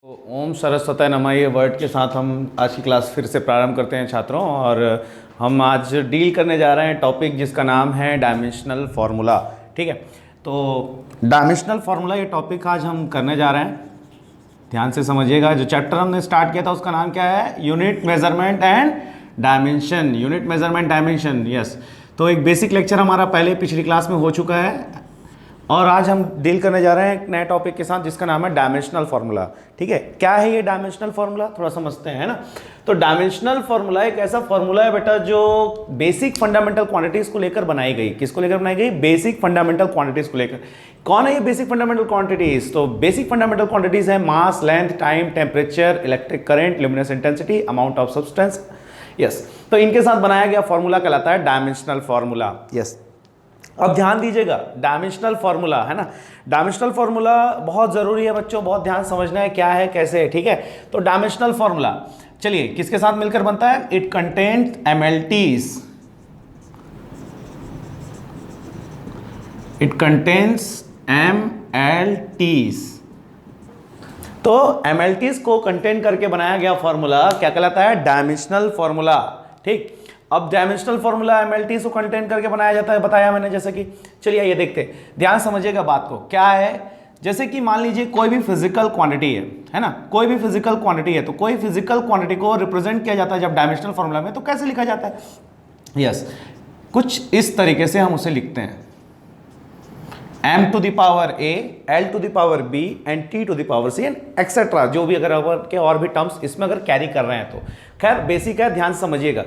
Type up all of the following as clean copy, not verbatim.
तो ओम सरस्वती नमः ये वर्ड के साथ हम आज की क्लास फिर से प्रारंभ करते हैं छात्रों। और हम आज डील करने जा रहे हैं टॉपिक जिसका नाम है डायमेंशनल फार्मूला। ठीक है, तो डायमेंशनल फार्मूला ये टॉपिक आज हम करने जा रहे हैं। ध्यान से समझिएगा, जो चैप्टर हमने स्टार्ट किया था उसका नाम क्या है? Unit measurement and dimension. Unit measurement dimension, yes. तो एक बेसिक लेक्चर हमारा पहले पिछली क्लास में हो चुका है और आज हम डील करने जा रहे हैं एक नए टॉपिक के साथ जिसका नाम है डायमेंशनल फार्मूला। ठीक है, क्या है ये डायमेंशनल फार्मूला, थोड़ा समझते हैं, है ना। तो डायमेंशनल फार्मूला एक ऐसा फार्मूला है बेटा जो बेसिक फंडामेंटल क्वांटिटीज को लेकर बनाई गई। किसको लेकर बनाई गई? बेसिक फंडामेंटल क्वांटिटीज को लेकर। कौन है ये बेसिक फंडामेंटल क्वांटिटीज? तो बेसिक फंडामेंटल क्वांटिटीज है mass, length, time, temperature, electric current, luminous intensity, amount of substance. Yes, तो इनके साथ बनाया गया फार्मूला कहलाता है डायमेंशनल फार्मूला। यस, अब ध्यान दीजिएगा, डायमेंशनल फार्मूला है ना। डायमेंशनल फार्मूला बहुत जरूरी है बच्चों, बहुत ध्यान समझना है क्या है कैसे है। ठीक है, तो डायमेंशनल फार्मूला चलिए किसके साथ मिलकर बनता है? It contains MLTs. It contains MLTs. तो एमएलटीज को कंटेन करके बनाया गया फार्मूला क्या कहलाता है? Dimensional formula. ठीक, अब डायमेंशनल फार्मूला एमएलटीज को कंटेन करके बनाया जाता है, बताया मैंने। जैसे कि चलिए ये देखते हैं, ध्यान समझिएगा बात को। क्या है? जैसे कि मान लीजिए कोई भी फिजिकल क्वांटिटी है ना, कोई भी फिजिकल क्वांटिटी है, तो कोई फिजिकल क्वांटिटी को रिप्रेजेंट किया जाता है जब डायमेंशनल फार्मूला में, तो कैसे लिखा जाता है? यस, कुछ इस तरीके से हम उसे लिखते हैं, m to the power a, l to the power b and t to the power c and etcetera, जो भी अगर के और भी टर्म्स इसमें अगर कैरी कर रहे हैं तो। खैर बेसिक है, ध्यान समझिएगा।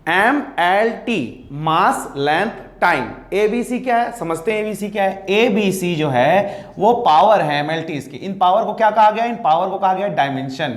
M L T mass, length, time. A B C क्या है? समझते हैं ए बी सी क्या है। ए बी सी जो है वो पावर है एम एल टी की। इन पावर को क्या कहा गया? इन पावर को कहा गया डायमेंशन।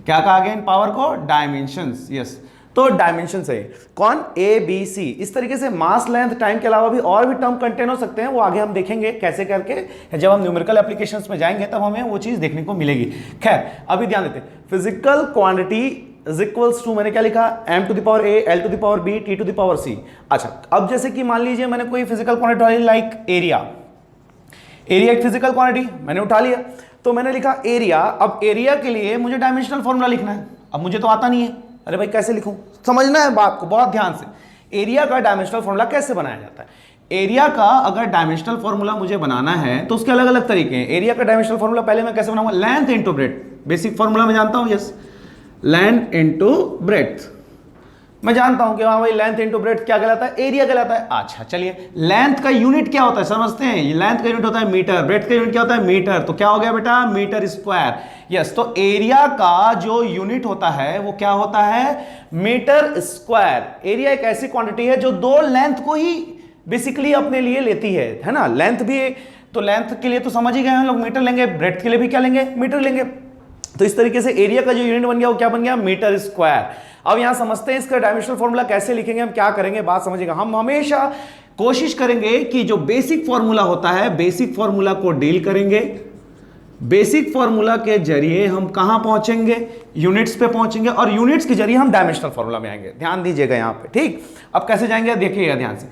क्या कहा गया इन पावर को? डायमेंशंस। यस, तो डायमेंशन है कौन? A B C. इस तरीके से मास, लेंथ, टाइम के अलावा भी और भी टर्म कंटेन हो सकते हैं, वो आगे हम देखेंगे कैसे करके। जब हम न्यूमेरिकल एप्लीकेशंस में जाएंगे तब हमें वो चीज देखने को मिलेगी। खैर अभी ध्यान देते हैं, physical quantity is equals to, मैंने क्या लिखा? m to the power a, l to the power b, t to the power c। अच्छा, अब जैसे कि मान लीजिए मैंने कोई physical quantity like area. Area एक फिजिकल क्वांटिटी मैंने उठा लिया, तो मैंने लिखा एरिया। अब एरिया के लिए मुझे डायमेंशनल फॉर्मूला लिखना है। अब मुझे तो आता नहीं है, अरे भाई कैसे लिखूं? समझना है बात को बहुत ध्यान से। एरिया का डायमेंशनल फॉर्मूला कैसे बनाया जाता है? एरिया का अगर डायमेंशनल फॉर्मूला मुझे बनाना है तो उसके अलग अलग तरीके हैं। एरिया का डायमेंशनल फॉर्मूला पहले मैं कैसे बनाऊंगा? Length into breadth. Basic formula मैं जानता हूं, यस, लेंथ इंटू ब्रेड्थ। मैं जानता हूं कि हाँ भाई लेंथ इंटू ब्रेड्थ क्या कहलाता है? एरिया कहलाता है। अच्छा चलिए, लेंथ का यूनिट क्या होता है समझते हैं। लेंथ का यूनिट होता है मीटर, ब्रेड्थ का यूनिट क्या होता है? मीटर। तो क्या हो गया बेटा? Metre square. यस, तो एरिया का जो यूनिट होता है वो क्या होता है? Metre square. एरिया एक ऐसी क्वांटिटी है जो दो लेंथ को ही बेसिकली अपने लिए लेती है ना। लेंथ भी, तो लेंथ के लिए तो समझ ही गए हम लोग मीटर लेंगे, ब्रेड्थ के लिए भी क्या लेंगे? मीटर लेंगे। तो इस तरीके से एरिया का जो यूनिट बन गया वो क्या बन गया? Metre square. अब यहां समझते हैं इसका डायमेंशनल फॉर्मूला कैसे लिखेंगे, हम क्या करेंगे, बात समझिएगा। हम हमेशा कोशिश करेंगे कि जो बेसिक फॉर्मूला होता है, बेसिक फॉर्मूला को डील करेंगे। बेसिक फॉर्मूला के जरिए हम कहां पहुंचेंगे? यूनिट्स पे पहुंचेंगे, और यूनिट्स के जरिए हम डायमेंशनल फॉर्मूला में आएंगे। ध्यान दीजिएगा यहां पे। ठीक, अब कैसे जाएंगे देखिएगा ध्यान से।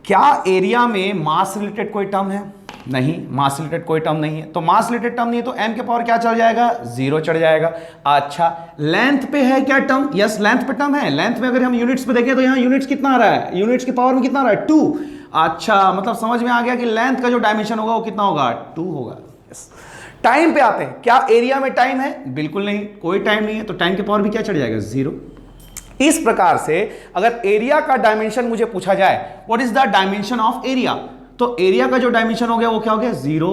क्या एरिया में मास रिलेटेड कोई टर्म है? नहीं, मास रिलेटेड कोई टर्म नहीं है। तो मास रिलेटेड टर्म नहीं है तो m के पावर क्या चढ़ जाएगा? 0 चढ़ जाएगा। अच्छा, लेंथ पे है क्या टर्म? यस, लेंथ पे टर्म है। लेंथ में अगर हम यूनिट्स पे देखें तो यहाँ यूनिट्स कितना आ रहा है? यूनिट्स की पावर में कितना आ रहा है? 2। अच्छा, मतलब समझ में आ गया कि लेंथ का जो डायमेंशन होगा वो कितना होगा? 2 होगा। यस, टाइम पे आते हैं। क्या एरिया में टाइम है? बिल्कुल नहीं, कोई टाइम नहीं है। तो टाइम की पावर भी क्या चढ़ जाएगा? 0। इस प्रकार से अगर एरिया का डायमेंशन मुझे पूछा जाए, what is the dimension of area, तो एरिया का जो डायमेंशन हो गया वो क्या हो गया? 0,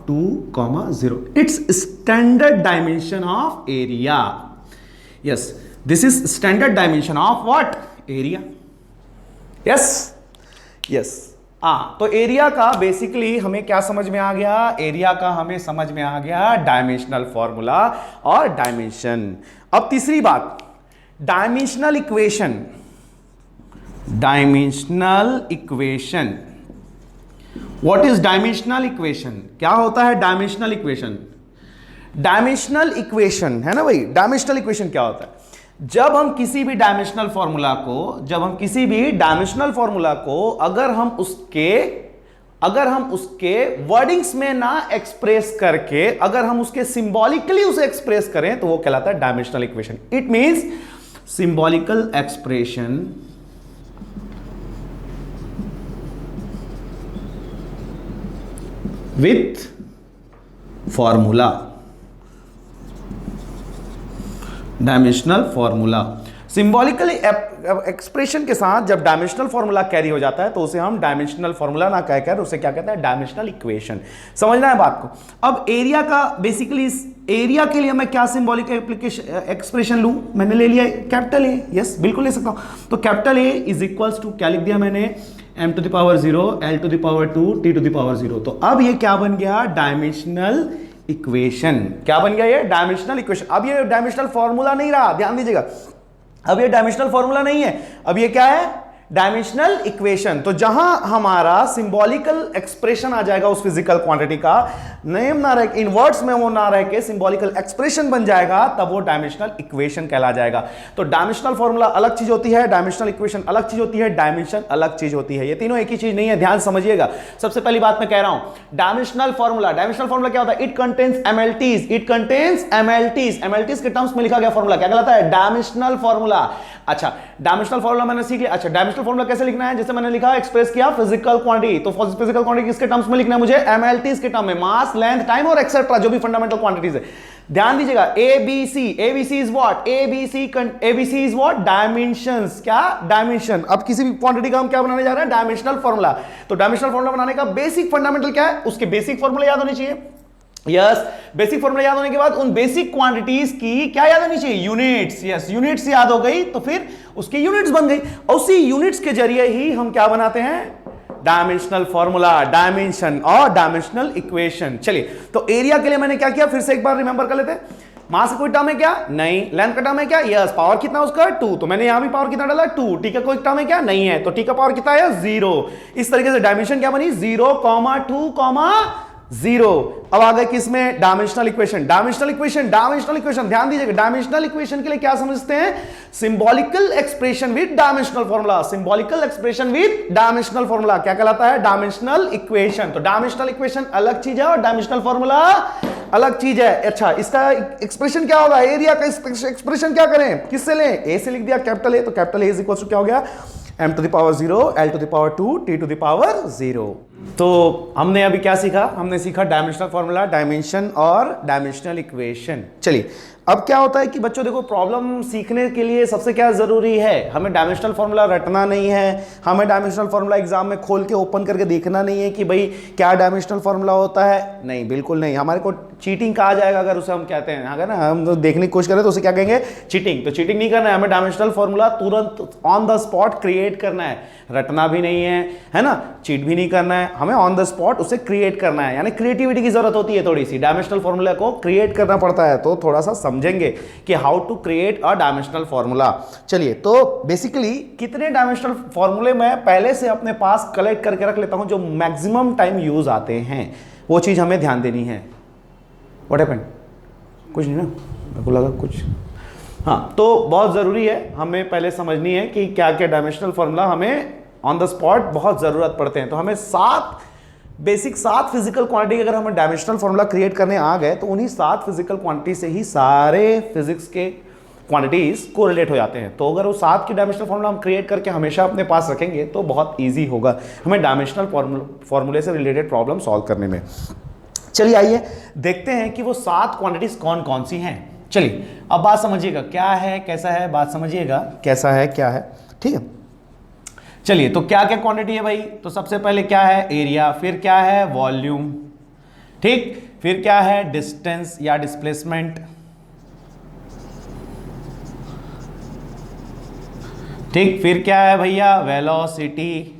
2, 0। It's standard dimension of area. Yes, this is standard dimension of what? Area. Yes yes, तो एरिया का बेसिकली हमें क्या समझ में आ गया? एरिया का हमें समझ में आ गया डायमेंशनल फॉर्मूला और डायमेंशन। अब तीसरी बात, dimensional equation. Dimensional equation, what is dimensional equation? क्या होता है डायमेंशनल इक्वेशन? डायमेंशनल इक्वेशन है ना भाई, डायमेंशनल इक्वेशन क्या होता है? जब हम किसी भी डायमेंशनल फॉर्मूला को, अगर हम उसके अगर हम उसके वर्डिंग्स में ना एक्सप्रेस करके अगर हम उसके सिंबॉलिकली उसे एक्सप्रेस करें तो वो कहलाता है dimensional equation. It means symbolical expression with formula, dimensional formula. Symbolical expression के साथ जब डायमेंशनल फॉर्मूला कैरी हो जाता है तो उसे हम डायमेंशनल फॉर्मूला ना कहकर उसे क्या कहते हैं, डायमेंशनल इक्वेशन। समझना है बात को। अब एरिया का बेसिकली, इस एरिया के लिए मैं क्या सिंबॉलिक एक्सप्रेशन लूं, मैंने ले लिया कैपिटल ए, यस बिल्कुल ले सकता हूं। तो capital A is equals to क्या लिख दिया मैंने, m to the power 0, l to the power 2, t to the power 0। तो अब ये क्या बन गया, डायमेंशनल इक्वेशन। क्या बन गया ये, डायमेंशनल इक्वेशन। अब ये डायमेंशनल फॉर्मूला नहीं रहा, ध्यान दीजिएगा, अब ये डायमेंशनल फॉर्मूला नहीं है, अब ये क्या है, डायमेंशनल इक्वेशन। तो जहां हमारा सिंबॉलिकल एक्सप्रेशन आ जाएगा उस फिजिकल क्वांटिटी का, नेम ना रह, इन वर्ड्स में वो ना रह के सिंबॉलिकल एक्सप्रेशन बन जाएगा, तब वो डायमेंशनल इक्वेशन कहला जाएगा। तो डायमेंशनल फॉर्मूला अलग चीज होती है, डायमेंशनल इक्वेशन अलग चीज होती है, डायमेंशन अलग चीज होती है। ये तीनों एक ही चीज नहीं है, ध्यान समझिएगा। सबसे पहली बात मैं कह रहा हूं, डायमेंशनल फॉर्मूला, डायमेंशनल फॉर्मूला क्या होता है, it contains MLTs, it contains एमएलटीज। एमएलटीज के टर्म्स में लिखा गया फॉर्मूला क्या कहलाता है, डायमेंशनल फॉर्मूला। अच्छा, डायमेंशनल फॉर्मूला मैंने सीख लिया। अच्छा, डायमेंशनल फॉर्मूला कैसे लिखना है, जैसे मैंने लिखा, एक्सप्रेस किया फिजिकल क्वांटिटी, तो फिजिकल क्वांटिटी किसके टर्म्स में लिखना है मुझे, एमएलटीज के टर्म में, मास, लेंथ, टाइम और एक्सेट्रा, जो भी फंडामेंटल क्वांटिटीज है। ध्यान दीजिएगा, ABC, ABC is what, ABC is what, dimensions. क्या, डायमेंशन। अब किसी भी क्वांटिटी का हम क्या बनाने जा रहे हैं, डायमेंशनल फॉर्मूला। तो डायमेंशनल फॉर्मूला बनाने का बेसिक फंडामेंटल क्या है, उसके बेसिक फॉर्मूला याद होने चाहिए। यस, बेसिक फॉर्मूला याद होने के बाद उन बेसिक क्वांटिटीज की क्या याद होनी चाहिए, यूनिट्स। यस, यूनिट्स याद हो गई तो फिर उसकी यूनिट्स बन गई, और उसी यूनिट्स के जरिए ही हम क्या बनाते हैं, डायमेंशनल फॉर्मूला, डायमेंशन और डायमेंशनल इक्वेशन। चलिए, तो एरिया के लिए मैंने क्या किया, फिर से एक बार रिमेंबर कर लेते हैं। मास का कोई टर्म है क्या, नहीं। लेंथ का टर्म है क्या, यस। पावर कितना उसका, 2, तो मैंने यहां भी पावर कितना डाला, 2। टी का कोई टर्म है क्या, नहीं है, तो टी का पावर कितना है, 0। इस तरीके से डायमेंशन क्या बनी, 0, 2, 0। अब आ गए किसमें, dimensional equation. Dimensional equation, dimensional equation, ध्यान दीजिएगा, डायमेंशनल इक्वेशन के लिए क्या समझते हैं, symbolical expression with dimensional formula. Symbolical expression with dimensional formula क्या कहलाता है, डायमेंशनल इक्वेशन। तो डायमेंशनल इक्वेशन अलग चीज है और डायमेंशनल फॉर्मूला अलग चीज है। अच्छा, इसका एक्सप्रेशन क्या होगा, एरिया का एक्सप्रेशन क्या करें, किससे लें, ए से लिख दिया कैपिटल ए, तो capital A is equal to क्या हो गया, m to the power 0, l to the power 2, t to the power 0। तो हमने अभी क्या सीखा, हमने सीखा डायमेंशनल फॉर्मूला, डायमेंशन और डायमेंशनल इक्वेशन। चलिए, अब क्या होता है कि बच्चों देखो, प्रॉब्लम सीखने के लिए सबसे क्या जरूरी है, हमें डायमेंशनल फॉर्मूला रटना नहीं है, हमें डायमेंशनल फॉर्मूला एग्जाम में खोल के ओपन करके देखना नहीं है कि भाई क्या डायमेंशनल फॉर्मूला होता है, नहीं, बिल्कुल नहीं। हमारे को चीटिंग कहा जाएगा अगर उसे हम कहते हैं, अगर ना हम तो देखने की कोशिश करें तो उसे क्या कहेंगे, चीटिंग। तो चीटिंग नहीं करना है, हमें डायमेंशनल फॉर्मूला तुरंत ऑन द स्पॉट क्रिएट करना है, रटना भी नहीं है ना, चीट भी नहीं करना है, हमें ऑन द स्पॉट उसे क्रिएट करना है। यानी क्रिएटिविटी की जरूरत होती है थोड़ी सी, डायमेंशनल फॉर्मूला को क्रिएट करना पड़ता है। तो थोड़ा सा समझेंगे कि how to create a dimensional formula. चलिए, तो बेसिकली कितने डायमेंशनल फॉर्मूले मैं पहले से अपने पास कलेक्ट करके रख लेता हूं जो मैक्सिमम टाइम यूज आते हैं, वो चीज हमें ध्यान देनी है। व्हाट हैपेंड, कुछ नहीं ना, मेरे को लगा कुछ। हाँ, तो बहुत ज़रूरी है हमें पहले समझनी है कि क्या क्या डायमेंशनल फॉर्मूला हमें ऑन द स्पॉट बहुत ज़रूरत पड़ते हैं। तो हमें 7 फिजिकल क्वांटिटी अगर हमें डायमेंशनल फॉर्मूला क्रिएट करने आ गए तो उन्हीं 7 फिजिकल क्वांटिटी से ही सारे फिजिक्स के क्वांटिटीज को रिलेट हो जाते हैं। तो अगर वो 7 की डायमेंशनल फॉर्मूला हम क्रिएट करके हमेशा अपने पास रखेंगे तो बहुत ईजी होगा हमें डायमेंशनल फॉर्मूले से रिलेटेड प्रॉब्लम सॉल्व करने में। चलिए, आइए देखते हैं कि वो 7 क्वांटिटीज कौन कौन सी हैं। चलिए, अब बात समझिएगा क्या है कैसा है, बात समझिएगा कैसा है क्या है, ठीक है। चलिए, तो क्या क्या क्वांटिटी है भाई, तो सबसे पहले क्या है, एरिया, फिर क्या है, वॉल्यूम, ठीक, फिर क्या है, डिस्टेंस या डिस्प्लेसमेंट, ठीक, फिर क्या है भैया, वेलोसिटी,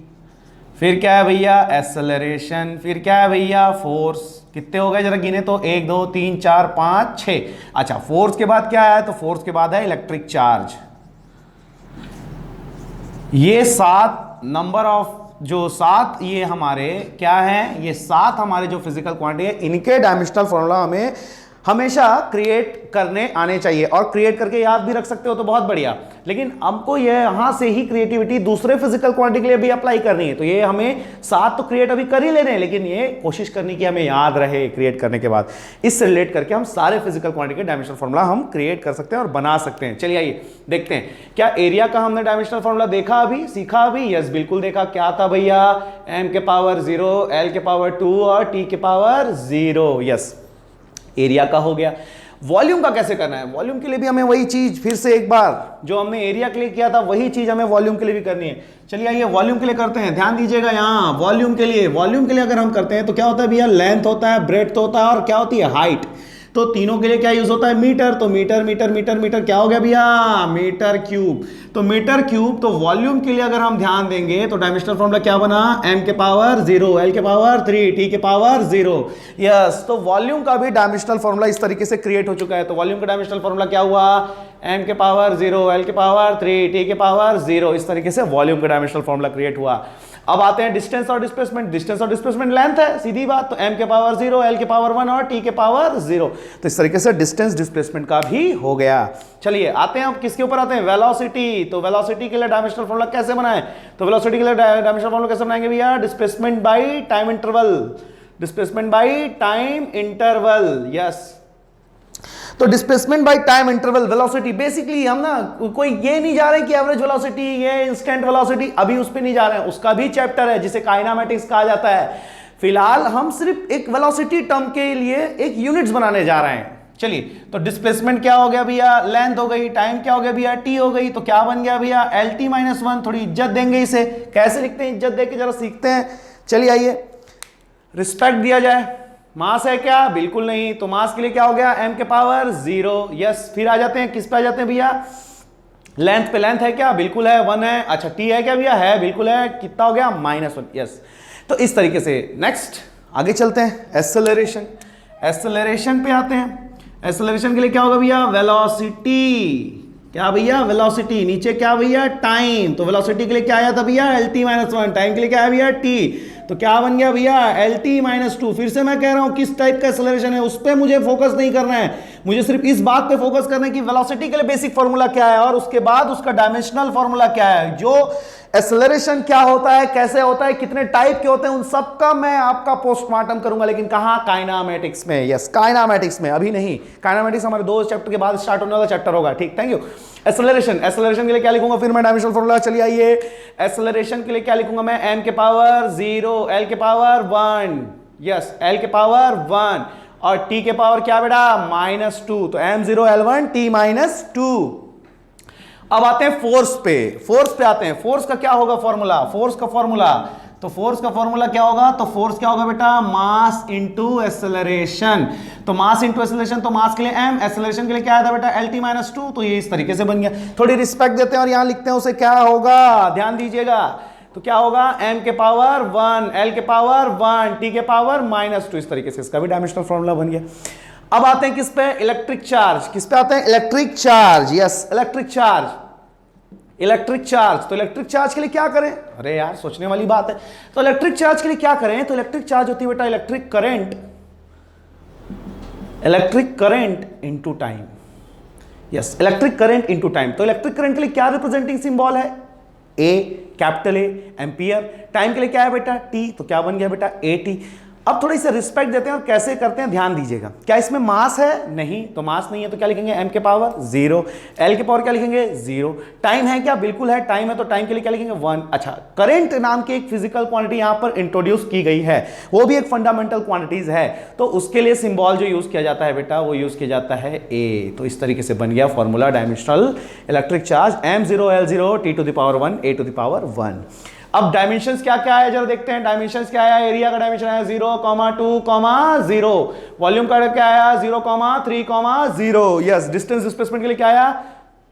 फिर क्या है भैया, एक्सेलरेशन, फिर क्या है भैया, फोर्स। कितने हो गए जरा गिने तो, 1 2 3 4 5 6। अच्छा, फोर्स के बाद क्या है, तो फोर्स के बाद है इलेक्ट्रिक चार्ज। ये 7 नंबर ऑफ जो 7 ये हमारे क्या है, ये 7 हमारे जो फिजिकल क्वांटिटी है, इनके डायमेंशनल फॉर्मूला हमें हमेशा क्रिएट करने आने चाहिए, और क्रिएट करके याद भी रख सकते हो तो बहुत बढ़िया, लेकिन हमको ये यहां से ही क्रिएटिविटी दूसरे फिजिकल क्वांटिटी के लिए भी अप्लाई करनी है। तो ये हमें 7 तो क्रिएट अभी कर ही ले रहे हैं, लेकिन ये कोशिश करनी कि हमें याद रहे क्रिएट करने के बाद। इससे रिलेट करके हम सारे फिजिकल क्वांटिटी के डायमेंशनल फॉर्मूला हम क्रिएट कर सकते हैं और बना सकते हैं। चलिए आइए देखते हैं, क्या एरिया का हमने डायमेंशनल फॉर्मूला देखा अभी, सीखा अभी? यस बिल्कुल देखा। क्या था भैया? m के पावर 0, l के पावर 2 और t के पावर 0। यस, एरिया का हो गया। वॉल्यूम का कैसे करना है? वॉल्यूम के लिए भी हमें वही चीज फिर से एक बार जो हमने एरिया के लिए किया था वही चीज हमें वॉल्यूम के लिए भी करनी है। चलिए आइए वॉल्यूम के लिए करते हैं। ध्यान दीजिएगा यहाँ वॉल्यूम के लिए अगर हम करते हैं तो क्या होता है भैया? लेंथ होता है, ब्रेड्थ होता है और क्या होती है? हाइट। तो तीनों के लिए क्या यूज होता है? मीटर। तो मीटर मीटर मीटर मीटर क्या हो गया भैया? Metre cube. तो मीटर क्यूब। तो वॉल्यूम के लिए अगर हम ध्यान देंगे तो डायमेंशनल फॉर्मूला क्या बना? m के पावर 0, l के पावर 3, t के पावर 0। यस, तो वॉल्यूम का भी डायमेंशनल फॉर्मूला इस तरीके से क्रिएट हो चुका है। तो वॉल्यूम का डायमेंशनल फॉर्मूला क्या हुआ? m के पावर 0, l के पावर 3, t के पावर 0। इस तरीके से वॉल्यूम का डायमेंशनल फॉर्मूला क्रिएट हुआ। अब आते हैं डिस्टेंस और डिस्प्लेसमेंट। डिस्टेंस और डिस्प्लेसमेंट लेंथ है, सीधी बात। तो m के पावर 0, l के पावर 1 और t के पावर 0। तो इस तरीके से डिस्टेंस डिस्प्लेसमेंट का भी हो गया। चलिए आते हैं अब किसके ऊपर आते हैं? वेलोसिटी। तो वेलोसिटी के लिए डायमेंशनल फॉर्मूला कैसे बनाएं? तो वेलोसिटी के लिए डायमेंशनल फॉर्मूला कैसे बनाएंगे भैया? Displacement by time interval. Displacement by time interval. Yes, तो displacement by time interval velocity. Basically हम ना कोई ये नहीं जा रहे कि एवरेज वेलोसिटी, ये इंस्टेंट वेलोसिटी, अभी उस पे नहीं जा रहे हैं। उसका भी चैप्टर है जिसे काइनेमैटिक्स कहा जाता है। फिलहाल हम सिर्फ एक वेलोसिटी टर्म के लिए एक यूनिट्स बनाने जा रहे हैं। चलिए, तो डिस्प्लेसमेंट क्या हो गया भैया? लेंथ हो गई। टाइम क्या हो गया भैया? टी हो गई। तो क्या बन गया भैया? LT-1। थोड़ी इज्जत देंगे इसे, कैसे लिखते हैं इज्जत देके जरा सीखते हैं। चलिए आइए, रिस्पेक्ट दिया जाए। मास है क्या? बिल्कुल नहीं। तो मास के लिए क्या हो गया? m के पावर 0। यस, फिर आ जाते हैं किस पे आ जाते हैं भैया? लेंथ पे। लेंथ है क्या? बिल्कुल है, 1 है। अच्छा, t है क्या भैया? है, बिल्कुल है। कितना हो गया? -1। यस, तो इस तरीके से नेक्स्ट आगे चलते हैं। एक्सेलरेशन। एक्सेलरेशन पे आते हैं। एक्सेलरेशन के लिए क्या होगा भैया? वेलोसिटी। क्या भैया? वेलोसिटी। नीचे क्या भैया? टाइम। तो वेलोसिटी के लिए क्या आया था भैया? LT-1। टाइम के लिए क्या है भैया? t। तो क्या बन गया भैया? LT-2। फिर से मैं कह रहा हूं किस टाइप का एक्सेलरेशन है उस पर मुझे फोकस नहीं करना है, मुझे सिर्फ इस बात पे फोकस करना है कि वेलोसिटी के लिए बेसिक फॉर्मूला क्या है और उसके बाद उसका डायमेंशनल फॉर्मूला क्या है। जो एक्सेलरेशन क्या होता है, कैसे होता है, कितने टाइप के होते हैं, उन सब का मैं आपका पोस्टमार्टम करूंगा। लेकिन कहां? काइनेमैटिक्स में। यस, काइनेमैटिक्स में, अभी नहीं। काइनेमैटिक्स हमारे 2 चैप्टर के बाद स्टार्ट होने वाला चैप्टर होगा। ठीक, थैंक यू। एक्सेलरेशन। एक्सेलरेशन के लिए क्या लिखूंगा फिर मैं? Dimensional formula. चलिए आइए, एक्सेलरेशन के लिए क्या लिखूंगा मैं? m के पावर 0, l के पावर 1। यस, l के पावर 1 और t के पावर क्या बेटा? -2। तो m0 l1 t-2। अब आते हैं फोर्स पे। फोर्स पे आते हैं। फोर्स का क्या होगा फॉर्मूला? फोर्स का फॉर्मूला, तो फोर्स का फॉर्मूला क्या होगा? तो फोर्स क्या होगा बेटा? Mass into acceleration. तो मास इंटू एक्सेलरेशन, तो मास के लिए m, एक्सेलरेशन के लिए क्या आया था बेटा? LT-2। तो ये इस तरीके से बन गया। थोड़ी रिस्पेक्ट देते हैं और यहां लिखते हैं उसे क्या होगा, ध्यान दीजिएगा। तो क्या होगा? m के पावर 1, l के पावर 1, t के पावर -2। इस तरीके से इसका भी डायमेंशनल फॉर्मूला बन गया। अब आते हैं किस पे? Electric charge. किस पे आते हैं? Electric charge. Yes, electric charge. Electric charge, तो इलेक्ट्रिक चार्ज के लिए क्या करें? अरे यार, सोचने वाली बात है। तो इलेक्ट्रिक चार्ज के लिए क्या करें? तो इलेक्ट्रिक चार्ज होती है बेटा electric current. Electric current into time. Yes, electric current into time. तो इलेक्ट्रिक करंट के लिए क्या रिप्रेजेंटिंग सिंबल है? ए, कैपिटल ए, एम्पियर। टाइम के लिए क्या है बेटा? टी। तो क्या बन गया बेटा? AT। अब थोड़ी सी रिस्पेक्ट देते हैं और कैसे करते हैं ध्यान दीजिएगा। क्या इसमें मास है? नहीं। तो मास नहीं है तो क्या लिखेंगे? m के पावर 0, l के पावर क्या लिखेंगे? 0। टाइम है क्या? बिल्कुल है, टाइम है। तो टाइम के लिए क्या लिखेंगे? 1। अच्छा, करंट नाम की एक फिजिकल क्वांटिटी यहां पर इंट्रोड्यूस की गई है, वो भी एक फंडामेंटल क्वांटिटीज है। तो उसके लिए सिंबल जो यूज किया जाता है बेटा, वो यूज किया जाता है A। तो इस तरीके से बन गया formula dimensional electric charge m0 l0 t⁻1 a⁻1। अब डायमेंशंस क्या क्या है जरा देखते हैं। डायमेंशंस क्या है? एरिया का डायमेंशन है 0, 2, 0। वॉल्यूम का क्या आया? 0, 3, 0। यस, डिस्टेंस डिस्प्लेसमेंट के लिए क्या आया?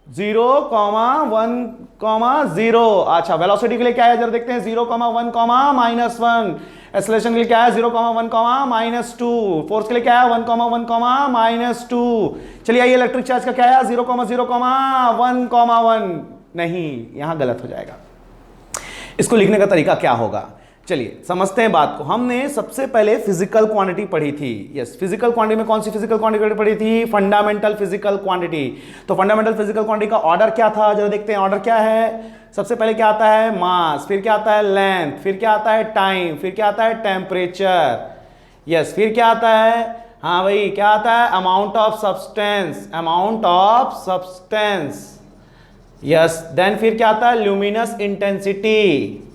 0, 1, 0। अच्छा, वेलोसिटी के लिए क्या है जरा देखते हैं। 0, 1, -1। एक्सेलरेशन के लिए क्या है? 0, 1, -2। फोर्स के लिए क्या है? 1, 1, -2। चलिए आइए, इलेक्ट्रिक चार्ज का क्या है? 0, 0, 1, 1। नहीं, यहां गलत हो जाएगा। इसको लिखने का तरीका क्या होगा? चलिए समझते हैं बात को। हमने सबसे पहले फिजिकल क्वांटिटी पढ़ी थी। यस, फिजिकल क्वांटिटी में कौन सी फिजिकल क्वांटिटी पढ़ी थी? Fundamental physical quantity. तो फंडामेंटल फिजिकल क्वांटिटी का ऑर्डर क्या था, जरा देखते हैं। ऑर्डर क्या है? सबसे पहले क्या आता है? मास, फिर क्या आता है? लेंथ, फिर क्या आता है? टाइम, फिर क्या आता है? टेम्परेचर। यस, फिर क्या आता है? हाँ भाई, क्या आता है? Amount of substance, amount of substance. Yes, then फिर क्या आता है? Luminous intensity,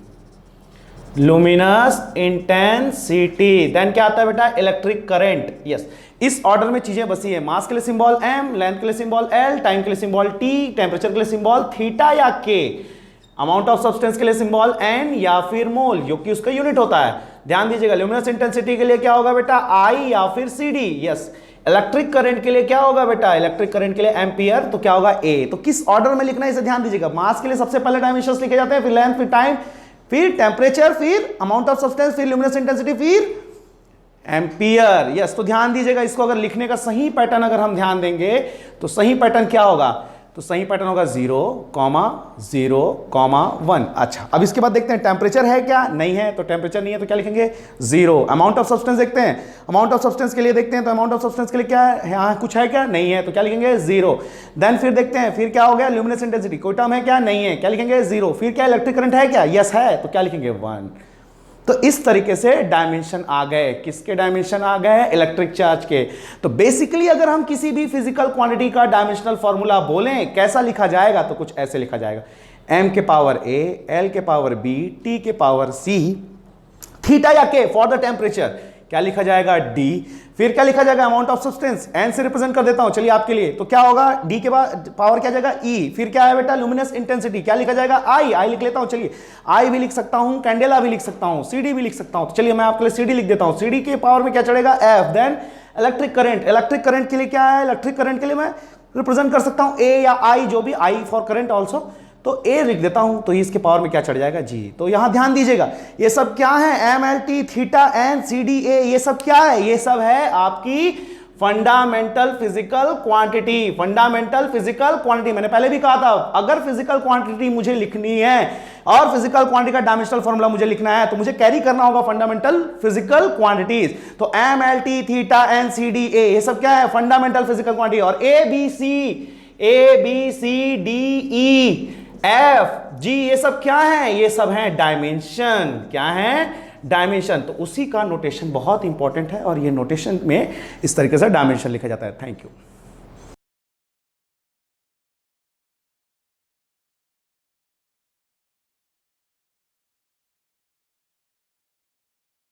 luminous intensity. Then क्या आता है बेटा? Electric current. यस, इस ऑर्डर में चीजें बसी है। मास के लिए सिंबल m, लेंथ के लिए सिंबल l, टाइम के लिए सिंबल t, टेम्परेचर के लिए सिंबल थीटा या k, अमाउंट ऑफ सब्सटेंस के लिए सिंबल n या फिर मोल, जो कि उसका यूनिट होता है। ध्यान दीजिएगा, ल्यूमिनस इंटेंसिटी के लिए क्या होगा बेटा? I या फिर CD। यस, इलेक्ट्रिक करंट के लिए क्या होगा बेटा? इलेक्ट्रिक करंट के लिए एम्पियर, तो क्या होगा? A। तो किस ऑर्डर में लिखना है इसे ध्यान दीजिएगा। मास के लिए सबसे पहले डायमेंशंस लिखे जाते हैं, फिर लेंथ, फिर टाइम, फिर टेम्परेचर, फिर अमाउंट ऑफ सब्सटेंस, फिर ल्यूमिनस इंटेंसिटी, फिर एम्पियर। यस, तो ध्यान दीजिएगा, इसको अगर लिखने का सही पैटर्न अगर हम ध्यान देंगे तो सही पैटर्न क्या होगा? तो सही पैटर्न होगा 0, 0, 1। अच्छा, अब इसके बाद देखते हैं टेम्परेचर है क्या? नहीं है, तो टेम्परेचर नहीं है तो क्या लिखेंगे? 0। अमाउंट ऑफ सब्सटेंस देखते हैं, अमाउंट ऑफ सब्सटेंस के लिए देखते हैं, तो अमाउंट ऑफ सब्सटेंस के लिए क्या है? यहाँ कुछ है क्या? नहीं है, तो क्या लिखेंगे? 0। देन फिर देखते हैं, फिर क्या हो गया? ल्यूमिनस इंटेंसिटी, कोई टर्म है क्या? नहीं है, क्या लिखेंगे? 0। फिर क्या? इलेक्ट्रिक करंट है क्या? यस है, तो क्या लिखेंगे? 1। तो इस तरीके से डायमेंशन आ गए। किसके डायमेंशन आ गए? इलेक्ट्रिक चार्ज के। तो बेसिकली अगर हम किसी भी फिजिकल क्वांटिटी का डायमेंशनल फॉर्मूला बोलें, कैसा लिखा जाएगा? तो कुछ ऐसे लिखा जाएगा, m के पावर a, l के पावर b, t के पावर c, थीटा या k फॉर द टेम्परेचर, क्या लिखा जाएगा? d। फिर क्या लिखा जाएगा? अमाउंट ऑफ सब्सटेंस, n से रिप्रेजेंट कर देता हूं चलिए आपके लिए, तो क्या होगा? d के बाद पावर क्या जाएगा? e। फिर क्या है बेटा? लुमिनस इंटेंसिटी, क्या लिखा जाएगा? I लिख लेता हूं चलिए, I भी लिख सकता हूं, कैंडेला भी लिख सकता हूं, CD भी लिख सकता हूं। तो चलिए मैं आपके लिए CD लिख देता हूं। CD के पावर में क्या चढ़ेगा? F। Then electric current, electric current के लिए क्या है? इलेक्ट्रिक करंट के लिए मैं रिप्रेजेंट कर सकता हूं A या I, जो भी, I फॉर करंट ऑल्सो, तो A लिख देता हूं, तो इसके पावर में क्या चढ़ जाएगा? G। तो यहां ध्यान दीजिएगा, ये सब क्या है? MLT, theta, N, CD, A, ये सब क्या है? ये सब है आपकी fundamental physical quantity. Fundamental physical quantity मैंने पहले भी कहा था, अगर फिजिकल क्वांटिटी मुझे लिखनी है और फिजिकल क्वांटिटी का डायमेंशनल फॉर्मूला मुझे लिखना है, तो मुझे कैरी करना होगा फंडामेंटल फिजिकल क्वांटिटीज। तो MLT, theta, N, CD, A, ये सब क्या है? Fundamental physical quantity. और A B C D E F G, ये सब क्या है? ये सब है डायमेंशन। क्या है? डायमेंशन। तो उसी का नोटेशन बहुत इंपॉर्टेंट है, और ये नोटेशन में इस तरीके से डायमेंशन लिखा जाता है। Thank you.